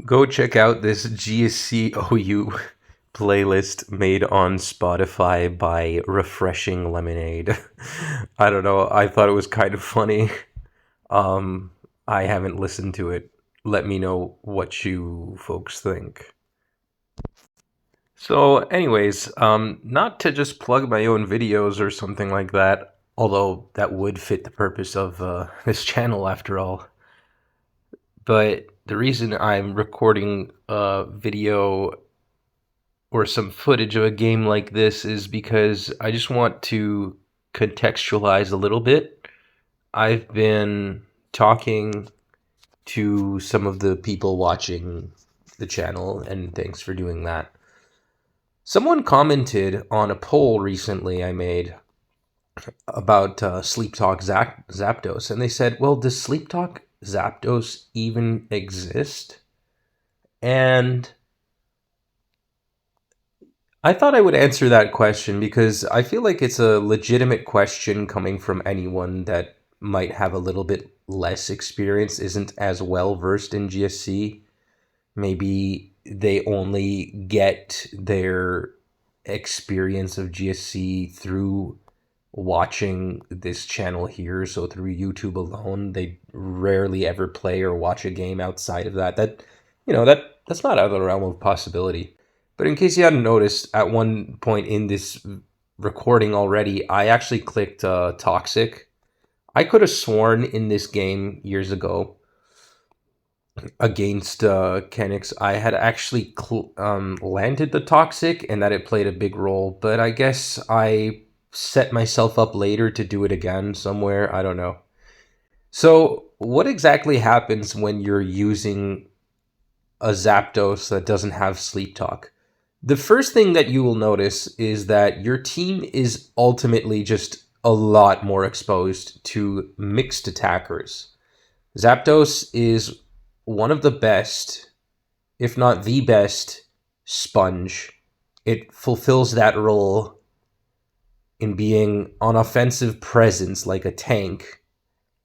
Go check out this GSC OU playlist made on Spotify by Refreshing Lemonade. I don't know. I thought it was kind of funny. Um, I haven't listened to it. Let me know what you folks think. So, anyways, not to just plug my own videos or something like that, although that would fit the purpose of this channel after all. But the reason I'm recording a video or some footage of a game like this is because I just want to contextualize a little bit. I've been talking to some of the people watching the channel, and thanks for doing that. Someone commented on a poll recently I made about Sleep Talk Zapdos, and they said, well, does Sleep Talk Zapdos even exist? And I thought I would answer that question because I feel like it's a legitimate question coming from anyone that might have a little bit less experience, isn't as well versed in GSC. Maybe they only get their experience of GSC through watching this channel here, so through YouTube alone. They rarely ever play or watch a game outside of that. That's not out of the realm of possibility. But in case you hadn't noticed, at one point in this recording already, I actually clicked Toxic. I could have sworn in this game years ago against Kenix, I had actually landed the Toxic and that it played a big role, but I guess I set myself up later to do it again somewhere. I don't know. So what exactly happens when you're using a Zapdos that doesn't have Sleep Talk? The first thing that you will notice is that your team is ultimately just a lot more exposed to mixed attackers. Zapdos is one of the best, if not the best, sponge. It fulfills that role in being an offensive presence like a tank,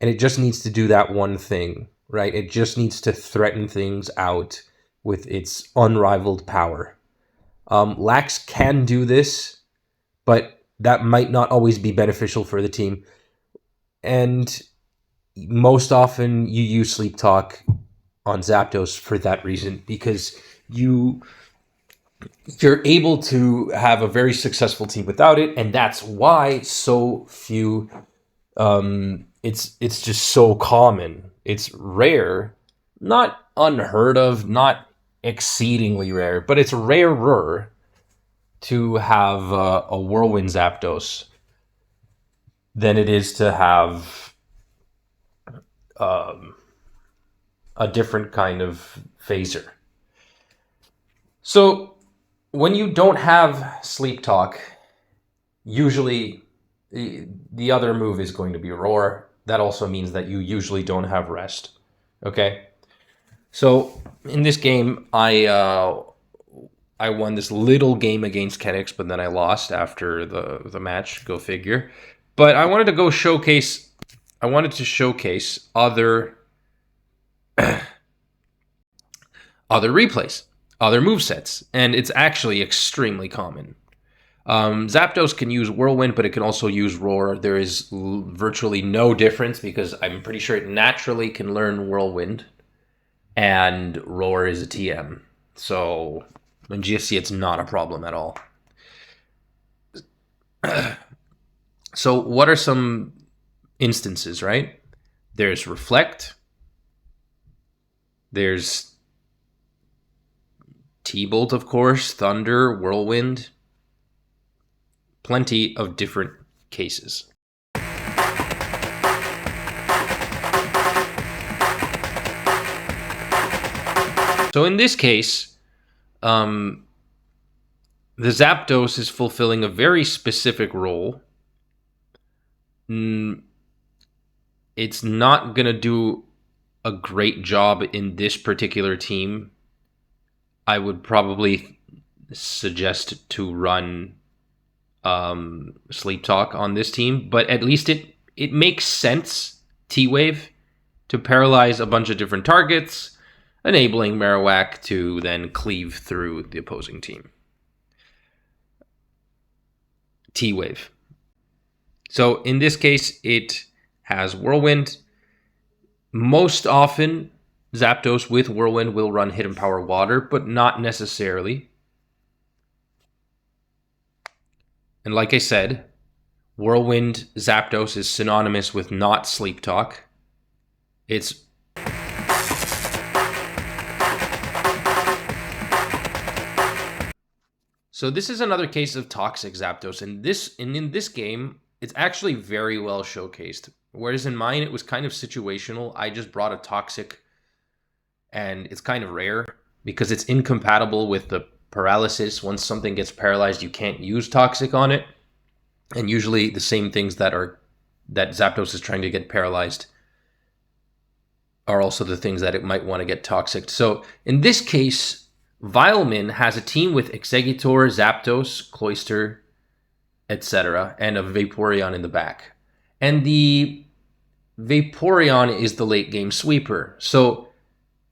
and it just needs to do that one thing, right? It just needs to threaten things out with its unrivaled power. Lax can do this, but that might not always be beneficial for the team. And most often you use Sleep Talk on Zapdos for that reason, because you're able to have a very successful team without it, and that's why so few. It's just so common. It's rare, not unheard of, not exceedingly rare, but it's rarer to have a Whirlwind Zapdos than it is to have a different kind of phaser. So when you don't have Sleep Talk, usually the other move is going to be Roar. That also means that you usually don't have Rest. Okay? So in this game, I won this little game against Kenix, but then I lost after the match. Go figure. But I wanted to showcase other other replays, other movesets, and it's actually extremely common. Zapdos can use Whirlwind, but it can also use Roar. There is virtually no difference because I'm pretty sure it naturally can learn Whirlwind, and Roar is a TM. So in GSC, it's not a problem at all. So what are some instances, right? There's Reflect. There's T-Bolt, of course, Thunder, Whirlwind. Plenty of different cases. So in this case, the Zapdos is fulfilling a very specific role. It's not going to do a great job in this particular team. I would probably suggest to run Sleep Talk on this team, but at least it makes sense, T-Wave, to paralyze a bunch of different targets, enabling Marowak to then cleave through the opposing team. T-Wave. So in this case, it has Whirlwind. Most often, Zapdos with Whirlwind will run Hidden Power Water, but not necessarily. And like I said, Whirlwind Zapdos is synonymous with not Sleep Talk. It's so this is another case of toxic Zapdos, and in this game, it's actually very well showcased. Whereas in mine, it was kind of situational. I just brought a toxic, and it's kind of rare because it's incompatible with the paralysis. Once something gets paralyzed, you can't use toxic on it. And usually the same things that Zapdos is trying to get paralyzed are also the things that it might want to get toxic. So in this case, Vileman has a team with Exeggutor, Zapdos, Cloyster, etc., and a Vaporeon in the back. And the Vaporeon is the late game sweeper. So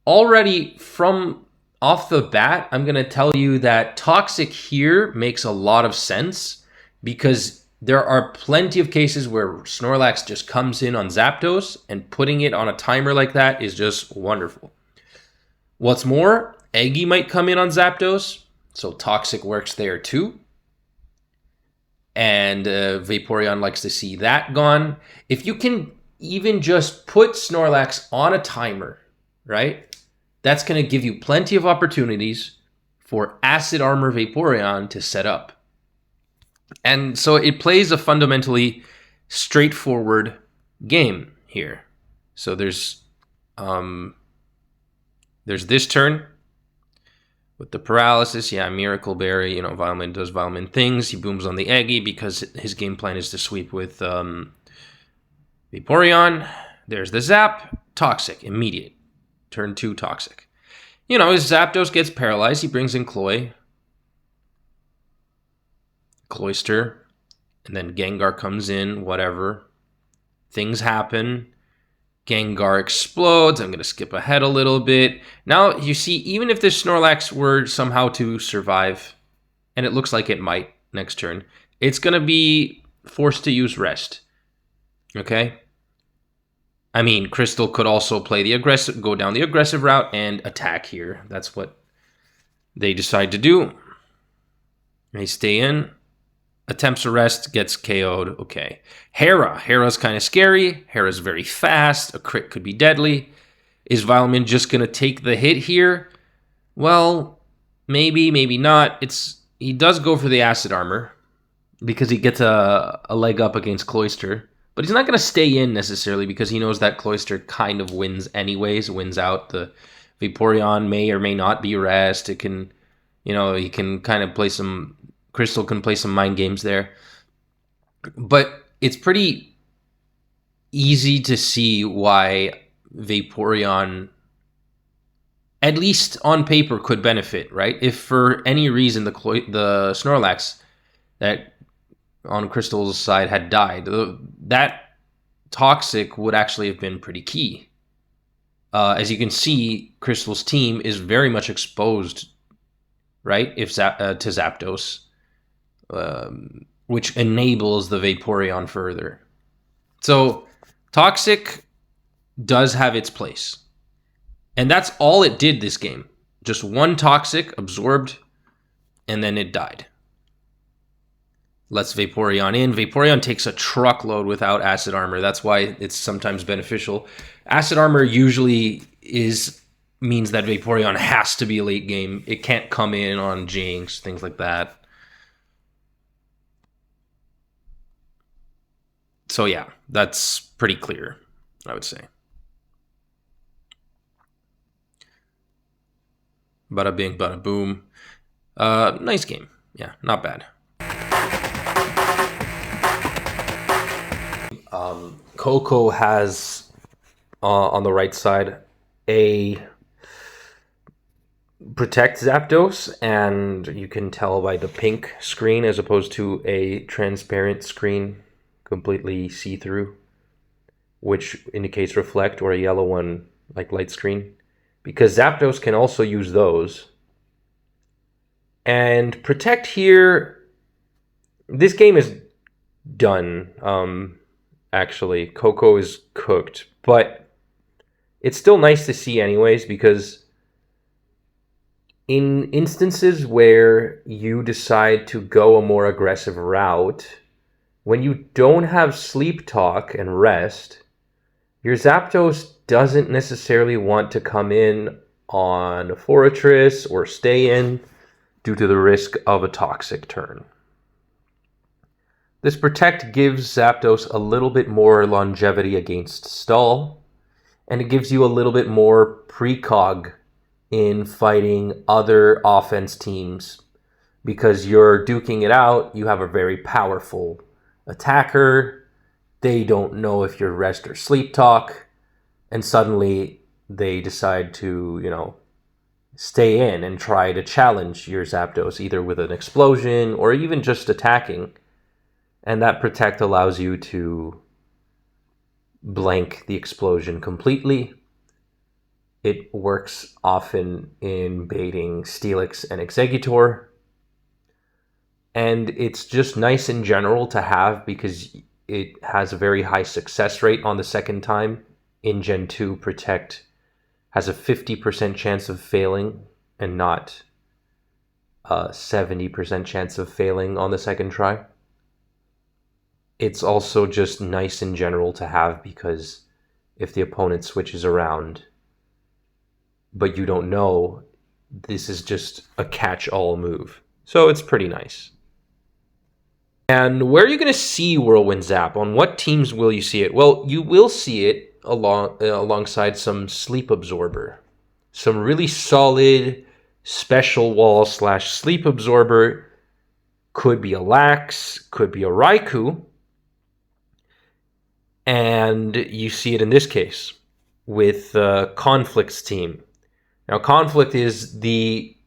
already from off the bat, I'm going to tell you that toxic here makes a lot of sense because there are plenty of cases where Snorlax just comes in on Zapdos, and putting it on a timer like that is just wonderful. What's more, Eggy might come in on Zapdos, so toxic works there too. And Vaporeon likes to see that gone. If you can even just put Snorlax on a timer, right? That's going to give you plenty of opportunities for Acid Armor Vaporeon to set up. And so it plays a fundamentally straightforward game here. So there's this turn with the paralysis. Yeah, Miracle Berry. Vileman does Vileman things. He booms on the Eggy because his game plan is to sweep with Vaporeon. There's the Zap. Toxic. Immediate. Turn 2 Toxic. As Zapdos gets paralyzed, he brings in Cloyster, and then Gengar comes in, whatever. Things happen. Gengar explodes. I'm going to skip ahead a little bit. Now, you see, even if this Snorlax were somehow to survive, and it looks like it might next turn, it's going to be forced to use Rest. Okay? I mean, Crystal could also go down the aggressive route and attack here. That's what they decide to do. They stay in. Attempts a rest, gets KO'd. Okay. Hera's kind of scary. Hera's very fast. A crit could be deadly. Is Vileman just going to take the hit here? Well, maybe, maybe not. He does go for the Acid Armor because he gets a leg up against Cloyster. But he's not going to stay in necessarily because he knows that Cloyster kind of wins anyways, wins out. The Vaporeon may or may not be rest. It can, he can kind of play some... Crystal can play some mind games there. But it's pretty easy to see why Vaporeon, at least on paper, could benefit, right? If for any reason the Snorlax that on Crystal's side had died, that Toxic would actually have been pretty key. As you can see, Crystal's team is very much exposed, right, to Zapdos. Which enables the Vaporeon further. So, Toxic does have its place. And that's all it did this game. Just one Toxic absorbed, and then it died. Lets Vaporeon in. Vaporeon takes a truckload without Acid Armor. That's why it's sometimes beneficial. Acid Armor usually means that Vaporeon has to be a late game. It can't come in on Jinx, things like that. So yeah, that's pretty clear, I would say. Bada bing, bada boom. Nice game. Yeah, not bad. Coco has, on the right side, a Protect Zapdos, and you can tell by the pink screen as opposed to a transparent screen, completely see-through, which indicates reflect, or a yellow one like light screen. because Zapdos can also use those. And Protect here, this game is done. Actually, Coco is cooked, but it's still nice to see anyways, because in instances where you decide to go a more aggressive route, when you don't have Sleep Talk and Rest, your Zapdos doesn't necessarily want to come in on a Fortress or stay in due to the risk of a toxic turn. This Protect gives Zapdos a little bit more longevity against stall, and it gives you a little bit more precog in fighting other offense teams, because you're duking it out. You have a very powerful attacker. They don't know if you're Rest or Sleep Talk, and suddenly they decide to, stay in and try to challenge your Zapdos, either with an explosion or even just attacking. And that Protect allows you to blank the explosion completely. It works often in baiting Steelix and Exeggutor. And it's just nice in general to have, because it has a very high success rate on the second time. In Gen 2, Protect has a 50% chance of failing and not a 70% chance of failing on the second try. It's also just nice in general to have, because if the opponent switches around but you don't know, this is just a catch-all move. So it's pretty nice. And where are you going to see Whirlwind Zap? On what teams will you see it? Well, you will see it alongside some Sleep Absorber. Some really solid special wall / Sleep Absorber. Could be a Lax, could be a Raikou. And you see it in this case with Conflict's team. Now, Conflict is he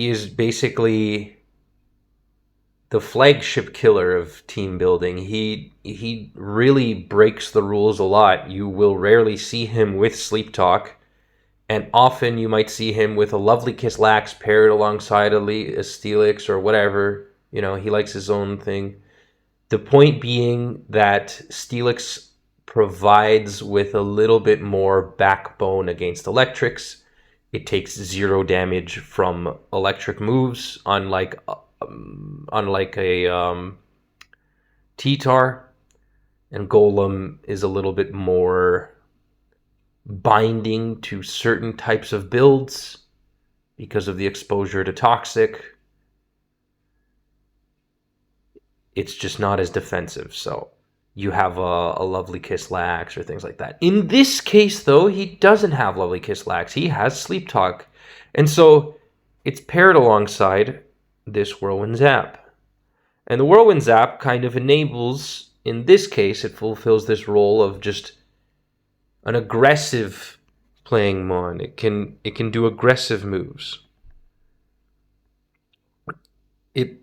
is basically the flagship killer of team building. He really breaks the rules a lot. You will rarely see him with Sleep Talk, and often you might see him with a Lovely Kiss Lax paired alongside a Steelix or whatever. He likes his own thing. The point being that Steelix provides with a little bit more backbone against electrics. It takes 0 damage from electric moves, unlike a T-Tar. And Golem is a little bit more binding to certain types of builds because of the exposure to Toxic. It's just not as defensive, so you have a Lovely Kiss Lax or things like that. In this case, though, he doesn't have Lovely Kiss Lax. He has Sleep Talk. And so it's paired alongside this Whirlwind Zap. And the Whirlwind Zap kind of enables, in this case, it fulfills this role of just an aggressive playing Mon. It can do aggressive moves. It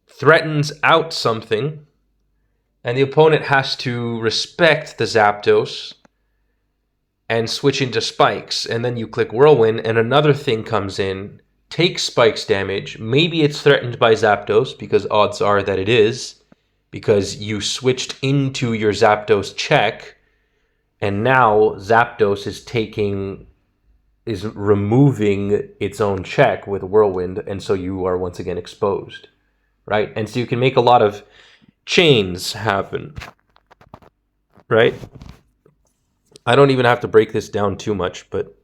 threatens out something, and the opponent has to respect the Zapdos and switch into Spikes. And then you click Whirlwind, and another thing comes in, takes Spikes damage. Maybe it's threatened by Zapdos, because odds are that it is, because you switched into your Zapdos check, and now Zapdos is removing its own check with Whirlwind, and so you are once again exposed. Right? And so you can make a lot of chains happen. Right? I don't even have to break this down too much, but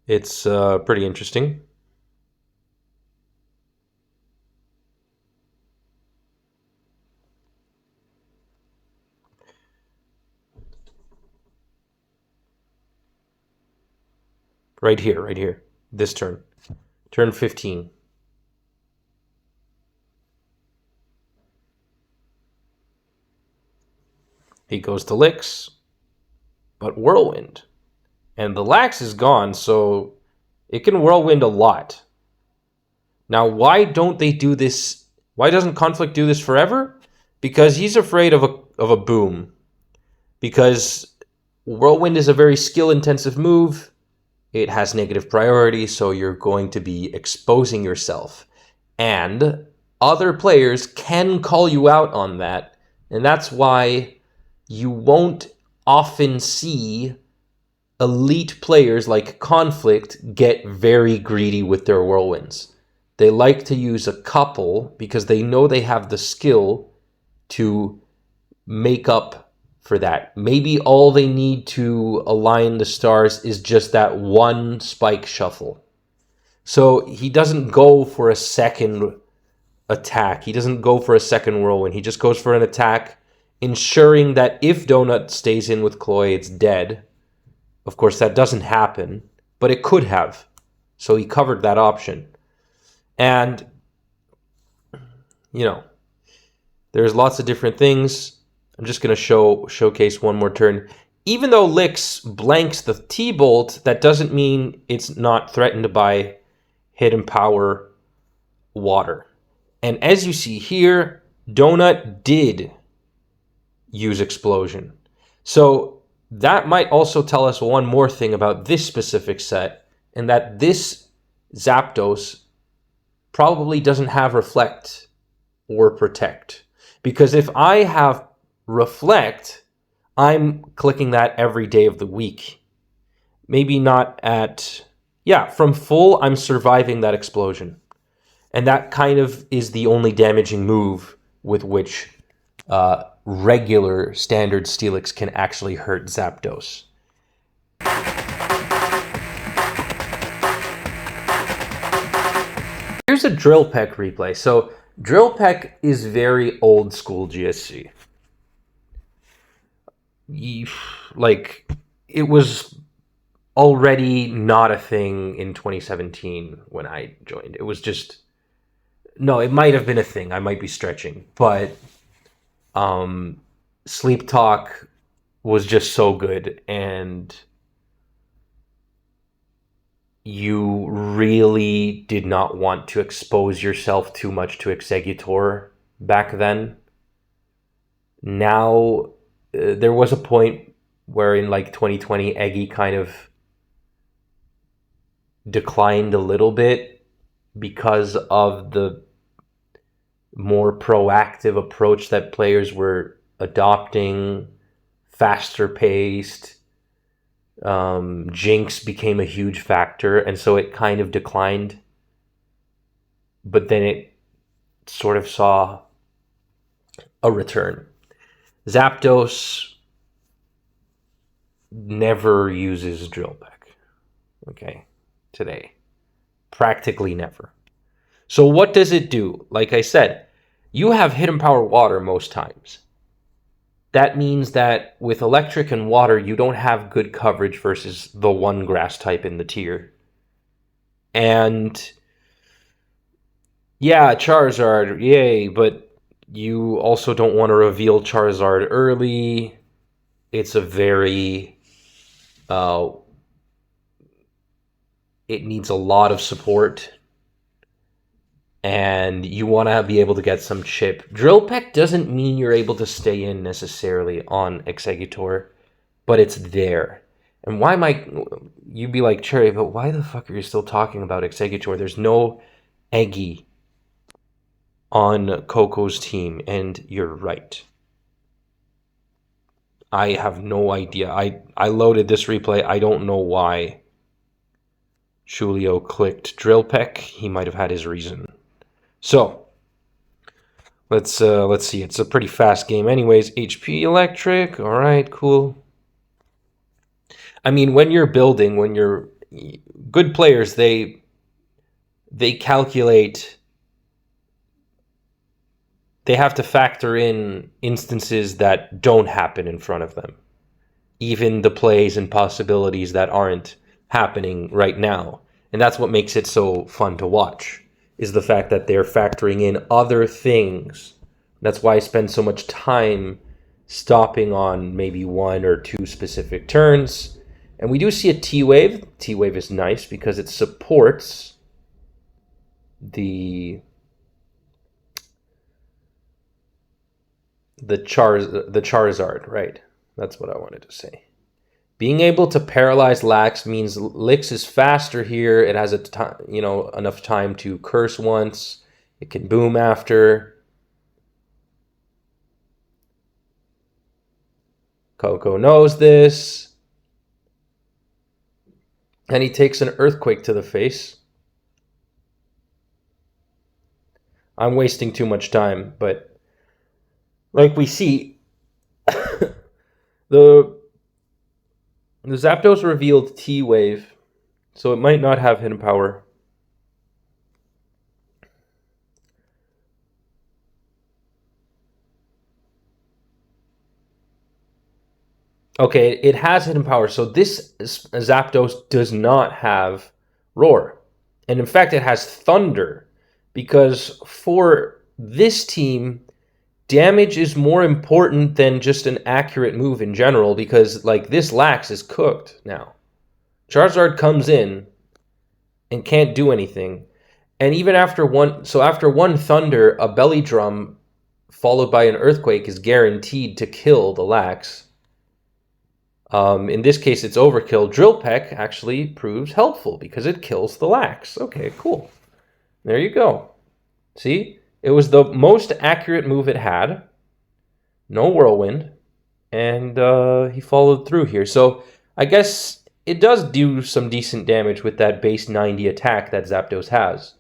it's pretty interesting. Right here. This turn. Turn 15. He goes to Licks, but Whirlwind. And the Lax is gone, so it can Whirlwind a lot. Now, why don't they do this? Why doesn't Conflict do this forever? Because he's afraid of a boom. because Whirlwind is a very skill-intensive move. It has negative priority, so you're going to be exposing yourself. And other players can call you out on that, and that's why you won't often see elite players like Conflict get very greedy with their Whirlwinds. They like to use a couple because they know they have the skill to make up for that. Maybe all they need to align the stars is just that one spike shuffle. So he doesn't go for a second attack. He doesn't go for a second Whirlwind. He just goes for an attack, ensuring that if Donut stays in with Cloy, it's dead. Of course, that doesn't happen, but it could have. So he covered that option. And, you know, there's lots of different things. I'm just going to showcase one more turn. Even though Lix blanks the T-Bolt, that doesn't mean it's not threatened by Hidden Power Water. And as you see here, Donut did use Explosion. So that might also tell us one more thing about this specific set, and that this Zapdos probably doesn't have Reflect or Protect. Because if I have Reflect, I'm clicking that every day of the week. Maybe not at... Yeah, from full, I'm surviving that explosion. And that kind of is the only damaging move with which regular standard Steelix can actually hurt Zapdos. Here's a Drill Peck replay. So Drill Peck is very old school GSC. Like, it was already not a thing in 2017 when I joined. It was just... No, it might have been a thing. I might be stretching. But Sleep Talk was just so good. And you really did not want to expose yourself too much to Exeggutor back then. Now... there was a point where in like 2020, Eggy kind of declined a little bit because of the more proactive approach that players were adopting, faster paced. Jinx became a huge factor, and so it kind of declined. But then it sort of saw a return. Zapdos never uses Drill Peck, okay, today. Practically never. So what does it do? Like I said, you have Hidden Power Water most times. That means that with Electric and Water, you don't have good coverage versus the one Grass type in the tier. And yeah, Charizard, yay, but you also don't want to reveal Charizard early. It's a very... it needs a lot of support. And you want to be able to get some chip. Drill Peck doesn't mean you're able to stay in necessarily on Exeggutor, but it's there. And why might... You'd be like, Cherry, but why the fuck are you still talking about Exeggutor? There's no Eggy on Coco's team, and you're right. I have no idea. I loaded this replay. I don't know why Julio clicked Drill Peck. He might have had his reason. So let's see. It's a pretty fast game, anyways. HP Electric. All right, cool. I mean, when you're building, when you're good players, they calculate. They have to factor in instances that don't happen in front of them. Even the plays and possibilities that aren't happening right now. And that's what makes it so fun to watch, is the fact that they're factoring in other things. That's why I spend so much time stopping on maybe one or two specific turns. And we do see a T-Wave. T-Wave is nice because it supports the Charizard, right? That's what I wanted to say. Being able to paralyze Lax means Lix is faster here. It has enough time to curse once. It can boom after. Coco knows this. And he takes an earthquake to the face. I'm wasting too much time, but like we see, the Zapdos revealed T-Wave, so it might not have hidden power. Okay, it has hidden power, so this Zapdos does not have Roar. And in fact, it has Thunder, because for this team, damage is more important than just an accurate move in general, because like this Lax is cooked now. Charizard comes in and can't do anything. And even after one Thunder, a Belly Drum followed by an Earthquake is guaranteed to kill the Lax. In this case, it's overkill. Drill Peck actually proves helpful because it kills the Lax. Okay, cool. There you go. See? It was the most accurate move it had. No Whirlwind. And he followed through here. So I guess it does do some decent damage with that base 90 attack that Zapdos has.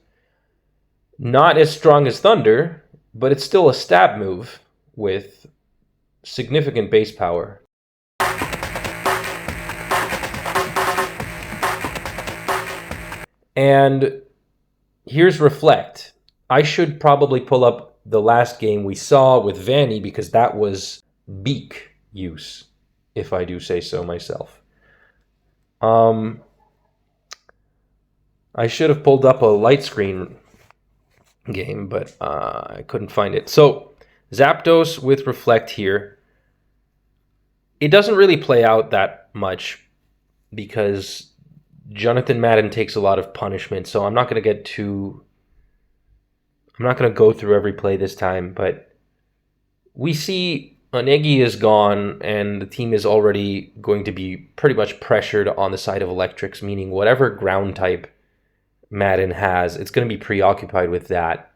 Not as strong as Thunder, but it's still a stab move with significant base power. And here's Reflect. I should probably pull up the last game we saw with Vanny because that was beak use, if I do say so myself. I should have pulled up a light screen game, but I couldn't find it. So Zapdos with Reflect here. It doesn't really play out that much because Jonathan Madden takes a lot of punishment, so I'm not going to go through every play this time, but we see Onegi is gone, and the team is already going to be pretty much pressured on the side of Electrics, meaning whatever ground type Madden has, it's going to be preoccupied with that.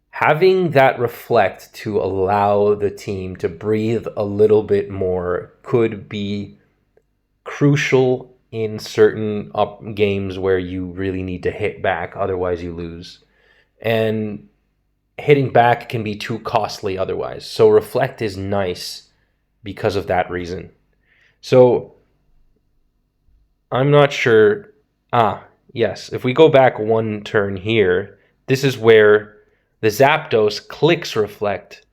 Having that Reflect to allow the team to breathe a little bit more could be crucial in certain games where you really need to hit back, otherwise you lose. And hitting back can be too costly otherwise. So Reflect is nice because of that reason. So I'm not sure. Yes, if we go back one turn here, this is where the Zapdos clicks Reflect.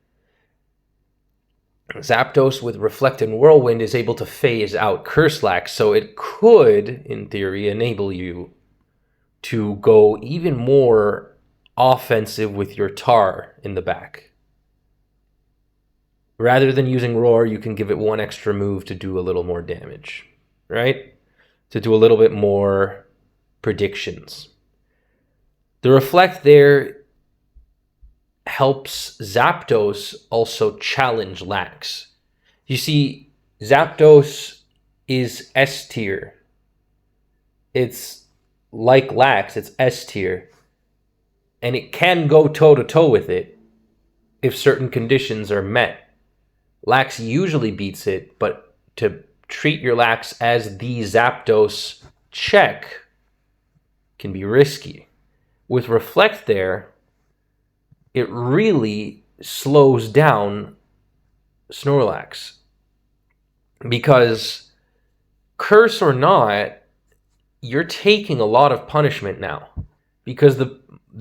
Zapdos with Reflect and Whirlwind is able to phase out Curse Lax, so it could, in theory, enable you to go even more offensive with your Tar in the back. Rather than using Roar, you can give it one extra move to do a little more damage, right? To do a little bit more predictions. The Reflect there helps Zapdos also challenge Lax. You see, Zapdos is S tier. It's like Lax, it's S tier. And it can go toe-to-toe with it if certain conditions are met. Lax usually beats it, but to treat your Lax as the Zapdos check can be risky. With Reflect there, it really slows down Snorlax. Because, curse or not, you're taking a lot of punishment now. Because the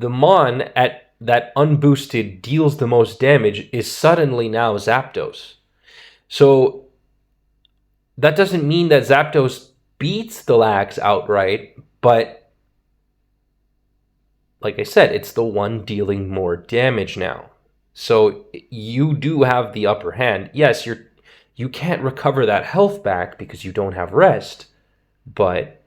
Mon at that unboosted deals the most damage is suddenly now Zapdos. So, that doesn't mean that Zapdos beats the Lax outright, but like I said, it's the one dealing more damage now. So you do have the upper hand. Yes, you can't recover that health back because you don't have rest, but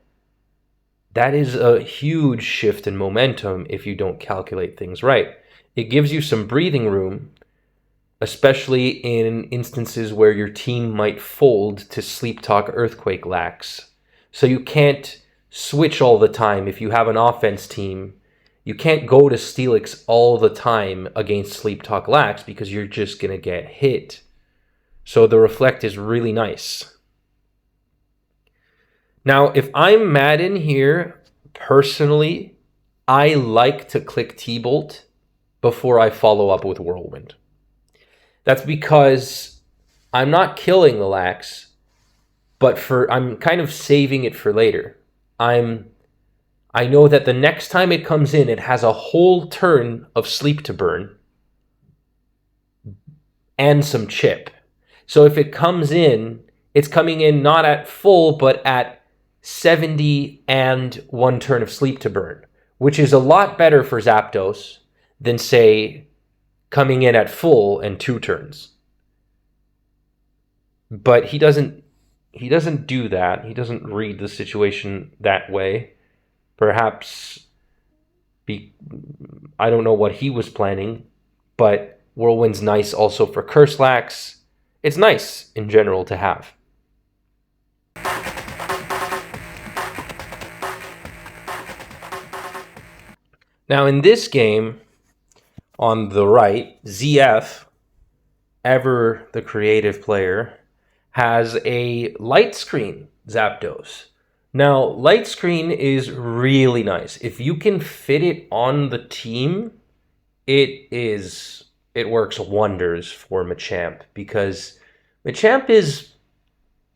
that is a huge shift in momentum if you don't calculate things right. It gives you some breathing room, especially in instances where your team might fold to Sleep Talk Earthquake lax. So you can't switch all the time. If you have an offense team, you can't go to Steelix all the time against Sleep Talk lax because you're just going to get hit. So the reflect is really nice. Now, if I'm Madden here, personally, I like to click T-Bolt before I follow up with Whirlwind. That's because I'm not killing the lax, but I'm kind of saving it for later. I know that the next time it comes in, it has a whole turn of sleep to burn and some chip. So if it comes in, it's coming in not at full, but at 70 and one turn of sleep to burn, which is a lot better for Zapdos than, say, coming in at full and 2 turns. But he doesn't do that. He doesn't read the situation that way. Perhaps I don't know what he was planning, but Whirlwind's nice also for Curse Lax. It's nice in general to have. Now in this game, on the right, ZF, ever the creative player, has a light screen Zapdos. Now, light screen is really nice. If you can fit it on the team, it works wonders for Machamp, because Machamp is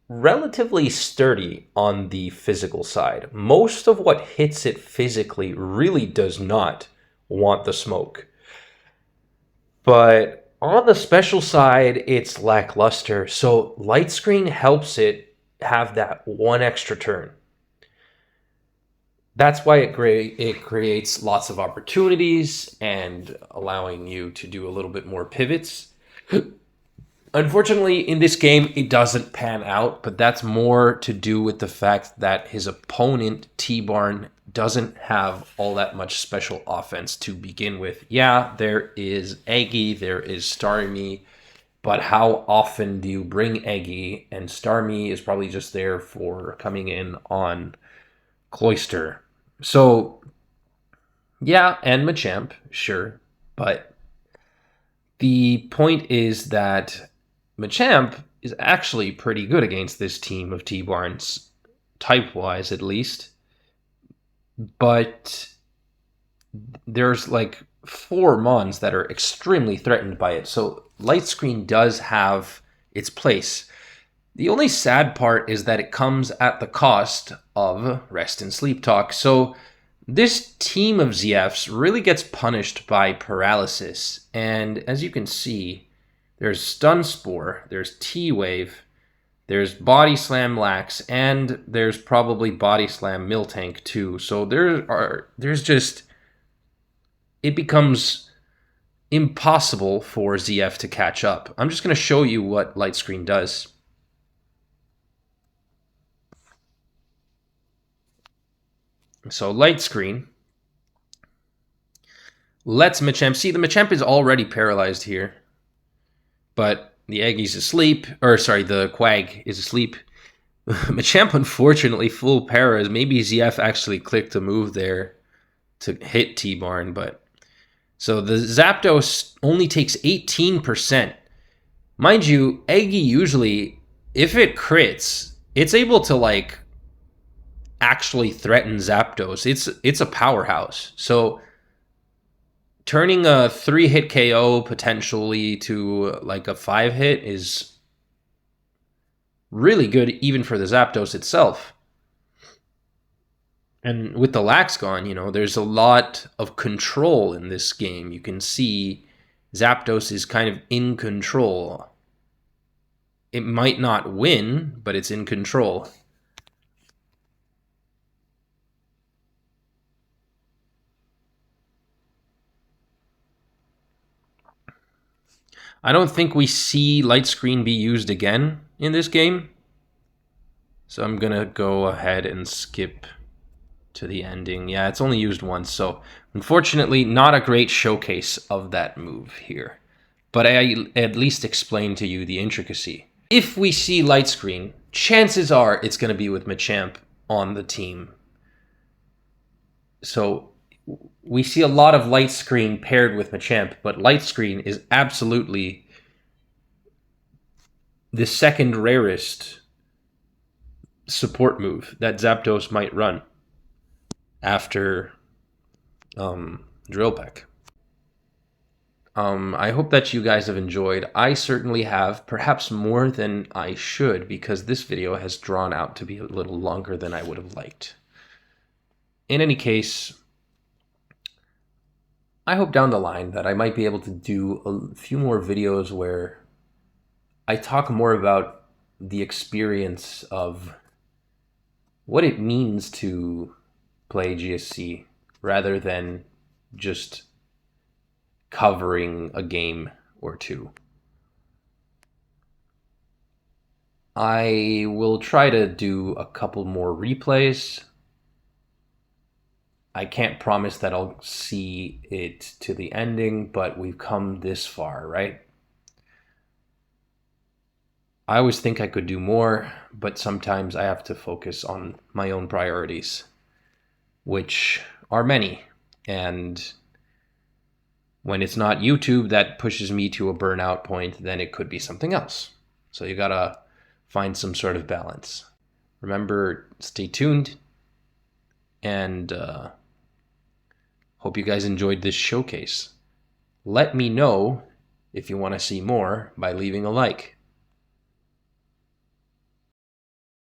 relatively sturdy on the physical side. Most of what hits it physically really does not want the smoke. But on the special side, it's lackluster. So light screen helps it have that one extra turn. That's why it creates lots of opportunities and allowing you to do a little bit more pivots. Unfortunately, in this game, it doesn't pan out, but that's more to do with the fact that his opponent, T-Barn, doesn't have all that much special offense to begin with. Yeah, there is Eggy, there is Starmie, but how often do you bring Eggy? And Starmie is probably just there for coming in on Cloyster. So, yeah, and Machamp, sure, but the point is that Machamp is actually pretty good against this team of T-Barns, type-wise at least, but there's like 4 Mons that are extremely threatened by it, so Light Screen does have its place. The only sad part is that it comes at the cost of Rest and Sleep Talk. So this team of ZFs really gets punished by paralysis. And as you can see, there's Stun Spore, there's T-Wave, there's Body Slam Lax, and there's probably Body Slam Miltank too. So it becomes impossible for ZF to catch up. I'm just going to show you what Light Screen does. So Light Screen lets Machamp see the Machamp is already paralyzed here, but the Eggy's asleep, the Quag is asleep. Machamp, unfortunately, full paras. Maybe ZF actually clicked a move there to hit T-Barn, but so the Zapdos only takes 18%. Mind you, Eggy usually, if it crits, it's able to like actually threaten Zapdos. It's a powerhouse. So turning a 3-hit KO potentially to like a 5-hit is really good even for the Zapdos itself. And with the Lax gone, there's a lot of control in this game. You can see Zapdos is kind of in control. It might not win, but it's in control. I don't think we see Light Screen be used again in this game. So I'm going to go ahead and skip to the ending. Yeah, it's only used once. So unfortunately, not a great showcase of that move here. but I at least explained to you the intricacy. If we see light screen, chances are it's going to be with Machamp on the team. So we see a lot of light screen paired with Machamp, but light screen is absolutely the second rarest support move that Zapdos might run after Drill Peck. I hope that you guys have enjoyed. I certainly have, perhaps more than I should, because this video has drawn out to be a little longer than I would have liked. In any case, I hope down the line that I might be able to do a few more videos where I talk more about the experience of what it means to play GSC rather than just covering a game or two. I will try to do a couple more replays. I can't promise that I'll see it to the ending, but we've come this far, right? I always think I could do more, but sometimes I have to focus on my own priorities, which are many. And when it's not YouTube that pushes me to a burnout point, then it could be something else. So you gotta find some sort of balance. Remember, stay tuned, and hope you guys enjoyed this showcase. Let me know if you want to see more by leaving a like.